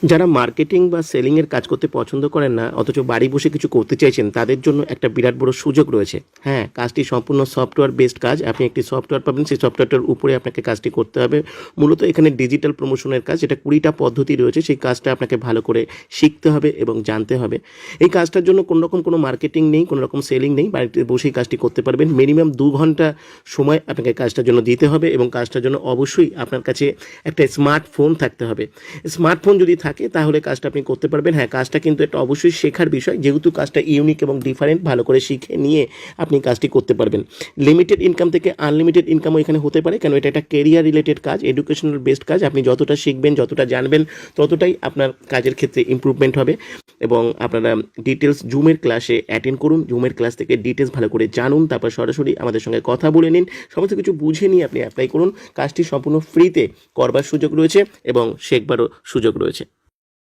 যারা মার্কেটিং বা সেলিংয়ের কাজ করতে পছন্দ করেন না অথচ বাড়ি বসে কিছু করতে চাইছেন তাদের জন্য একটা বিরাট বড় সুযোগ রয়েছে। হ্যাঁ, কাজটি সম্পূর্ণ সফটওয়্যার বেসড কাজ। আপনি একটি সফটওয়্যার পাবেন, সেই সফটওয়্যারটার উপরে আপনাকে কাজটি করতে হবে। মূলত এখানে ডিজিটাল প্রমোশনের কাজ, যেটা 20টা পদ্ধতি রয়েছে, সেই কাজটা আপনাকে ভালো করে শিখতে হবে এবং জানতে হবে। এই কাজটার জন্য কোনো মার্কেটিং নেই, কোনো রকম সেলিং নেই, বাড়িতে বসেই কাজটি করতে পারবেন। মিনিমাম 2 ঘন্টা সময় আপনাকে কাজটার জন্য দিতে হবে এবং কাজটার জন্য অবশ্যই আপনার কাছে একটা স্মার্টফোন থাকতে হবে। স্মার্টফোন যদি থাকে তাহলে কাজটা আপনি করতে পারবেন। হ্যাঁ, কাজটা কিন্তু একটা অবশ্যই শেখার বিষয়, যেহেতু কাজটা ইউনিক এবং ডিফারেন্ট, ভালো করে শিখে নিয়ে আপনি কাজটি করতে পারবেন। লিমিটেড ইনকাম থেকে আনলিমিটেড ইনকামও এখানে হতে পারে, কেন এটা একটা কেরিয়ার রিলেটেড কাজ, এডুকেশনাল বেসড কাজ। আপনি যতটা শিখবেন, যতটা জানবেন, ততটাই আপনার কাজের ক্ষেত্রে ইমপ্রুভমেন্ট হবে। এবং আপনারা ডিটেলস জুমের ক্লাসে অ্যাটেন্ড করুন, জুমের ক্লাস থেকে ডিটেলস ভালো করে জানুন, তারপর সরাসরি আমাদের সঙ্গে কথা বলে নিন, সমস্ত কিছু বুঝে নিয়ে আপনি অ্যাপ্লাই করুন। কাজটি সম্পূর্ণ ফ্রিতে করবার সুযোগ রয়েছে এবং শেখবারও সুযোগ রয়েছে।